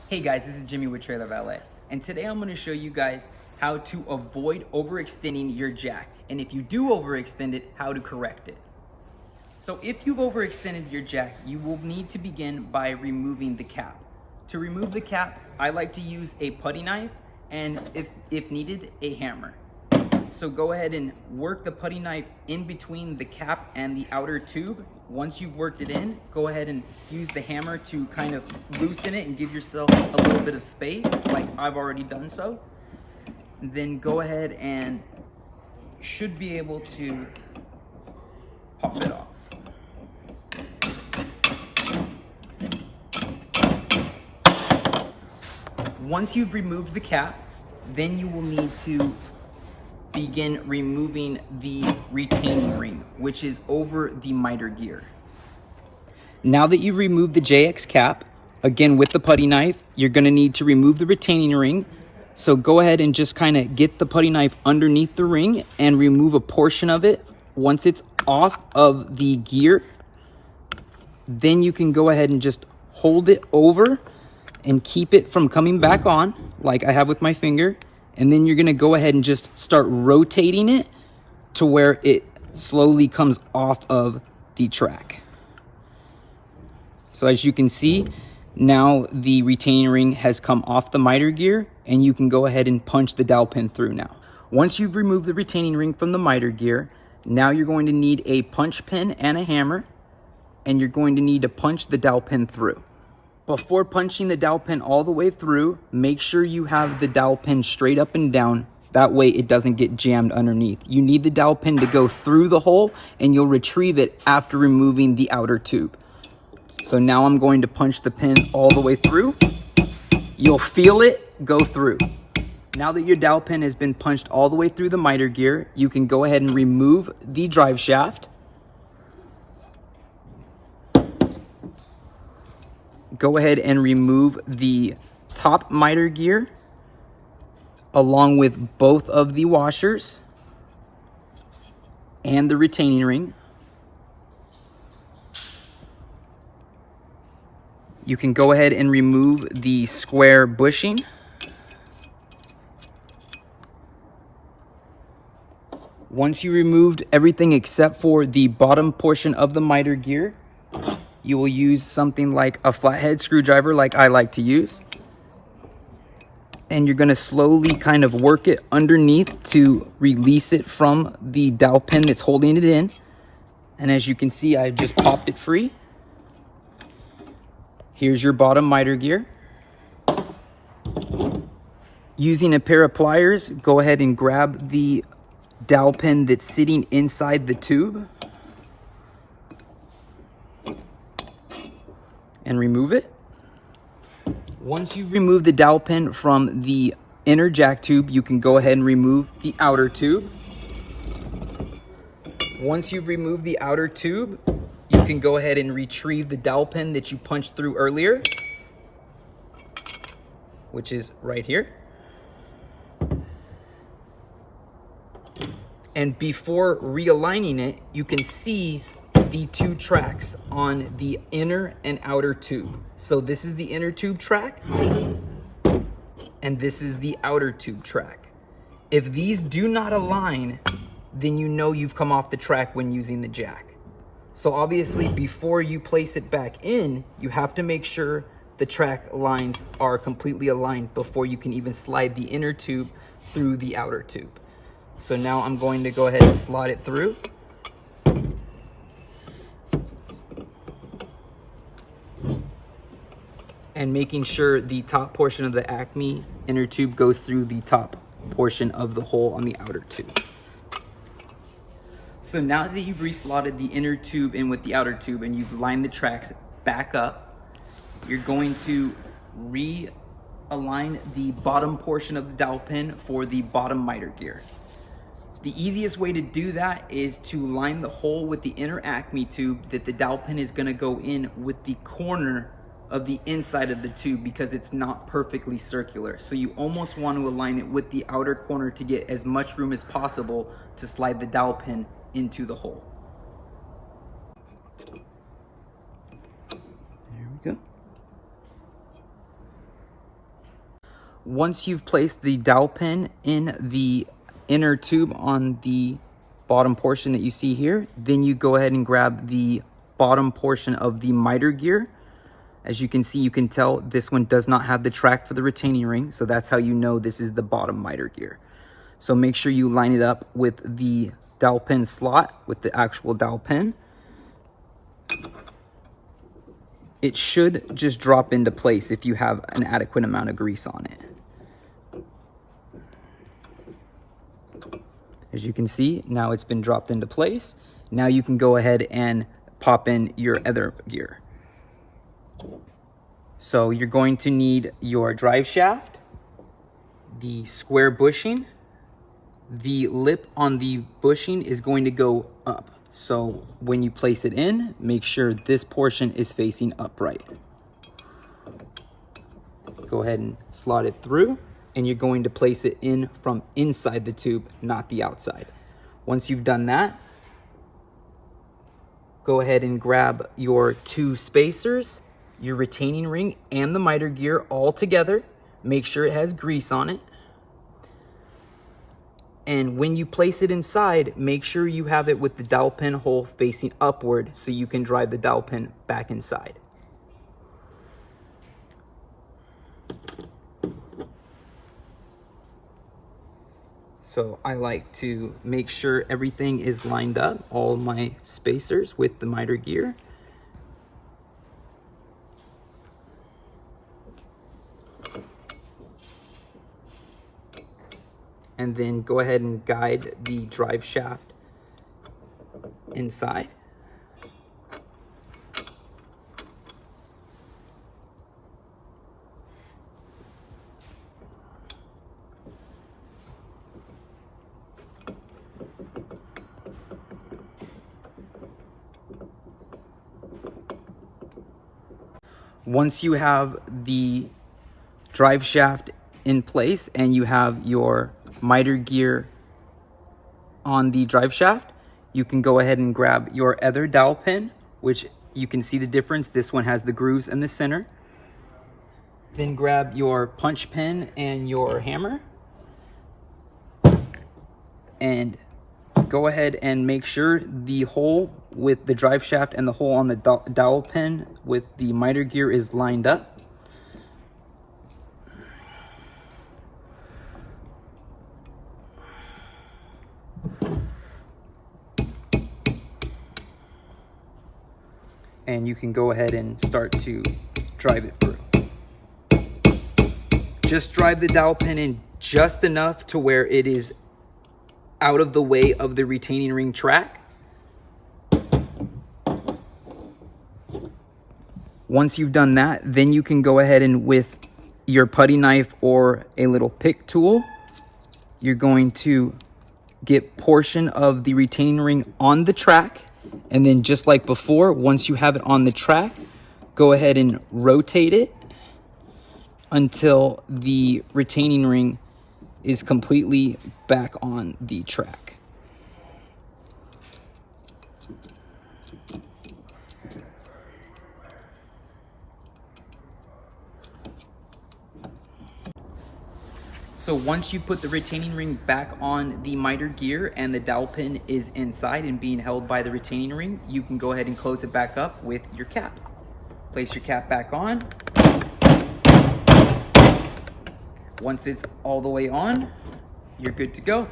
Hey guys, this is Jimmy with Valet, and today I'm going to show you guys how to avoid overextending your jack, and if you do overextend it, how to correct it. So if you've overextended your jack, you will need to begin by removing the cap. To remove the cap, I like to use a putty knife and if needed, a hammer. So go ahead and work the putty knife in between the cap and the outer tube. Once you've worked it in, go ahead and use the hammer to kind of loosen it and give yourself a little bit of space, like I've already done so. Then go ahead and should be able to pop it off. Once you've removed the cap, then you will need to begin removing the retaining ring, which is over the miter gear. Now that you've removed the JX cap, again with the putty knife, you're going to need to remove the retaining ring. So go ahead and just kind of get the putty knife underneath the ring and remove a portion of it. Once it's off of the gear, then you can go ahead and just hold it over and keep it from coming back on like I have with my finger. And then you're going to go ahead and just start rotating it to where it slowly comes off of the track. So as you can see, now the retaining ring has come off the miter gear, and you can go ahead and punch the dowel pin through now. Once you've removed the retaining ring from the miter gear, now you're going to need a punch pin and a hammer, and you're going to need to punch the dowel pin through. Before punching the dowel pin all the way through, make sure you have the dowel pin straight up and down. That way it doesn't get jammed underneath. You need the dowel pin to go through the hole, and you'll retrieve it after removing the outer tube. So now I'm going to punch the pin all the way through. You'll feel it go through. Now that your dowel pin has been punched all the way through the miter gear, you can go ahead and remove the drive shaft. Go ahead and remove the top miter gear along with both of the washers and the retaining ring. You can go ahead and remove the square bushing. Once you removed everything except for the bottom portion of the miter gear, you will use something like a flathead screwdriver like I like to use. And you're going to slowly kind of work it underneath to release it from the dowel pin that's holding it in. And as you can see, I just popped it free. Here's your bottom miter gear. Using a pair of pliers, go ahead and grab the dowel pin that's sitting inside the tube and remove it. Once you've removed the dowel pin from the inner jack tube, you can go ahead and remove the outer tube. Once you've removed the outer tube, you can go ahead and retrieve the dowel pin that you punched through earlier, which is right here. And before realigning it, you can see the two tracks on the inner and outer tube. So this is the inner tube track, and this is the outer tube track. If these do not align, then you know you've come off the track when using the jack. So obviously, before you place it back in, you have to make sure the track lines are completely aligned before you can even slide the inner tube through the outer tube. So now I'm going to go ahead and slot it through. And making sure the top portion of the Acme inner tube goes through the top portion of the hole on the outer tube. So now that you've reslotted the inner tube in with the outer tube and you've lined the tracks back up, you're going to realign the bottom portion of the dowel pin for the bottom miter gear. The easiest way to do that is to line the hole with the inner Acme tube that the dowel pin is going to go in with the corner of the inside of the tube, because it's not perfectly circular. So you almost want to align it with the outer corner to get as much room as possible to slide the dowel pin into the hole. There we go. Once you've placed the dowel pin in the inner tube on the bottom portion that you see here, then you go ahead and grab the bottom portion of the miter gear. As you can see, you can tell this one does not have the track for the retaining ring, so that's how you know this is the bottom miter gear. So make sure you line it up with the dowel pin slot with the actual dowel pin. It should just drop into place if you have an adequate amount of grease on it. As you can see, now it's been dropped into place. Now you can go ahead and pop in your other gear. So you're going to need your drive shaft, the square bushing. The lip on the bushing is going to go up. So when you place it in, make sure this portion is facing upright. Go ahead and slot it through, and you're going to place it in from inside the tube, not the outside. Once you've done that, go ahead and grab your two spacers, your retaining ring, and the miter gear all together. Make sure it has grease on it. And when you place it inside, make sure you have it with the dowel pin hole facing upward so you can drive the dowel pin back inside. So I like to make sure everything is lined up, all my spacers with the miter gear. And then go ahead and guide the drive shaft inside. Once you have the drive shaft in place and you have your miter gear on the drive shaft, you can go ahead and grab your other dowel pin, which you can see the difference. This one has the grooves in the center. Then grab your punch pin and your hammer and go ahead and make sure the hole with the drive shaft and the hole on the dowel pin with the miter gear is lined up. And you can go ahead and start to drive it through. Just drive the dowel pin in just enough to where it is out of the way of the retaining ring track. Once you've done that, then you can go ahead and with your putty knife or a little pick tool, you're going to get portion of the retaining ring on the track. And then just like before, once you have it on the track, go ahead and rotate it until the retaining ring is completely back on the track. So once you put the retaining ring back on the miter gear and the dowel pin is inside and being held by the retaining ring, you can go ahead and close it back up with your cap. Place your cap back on. Once it's all the way on, you're good to go.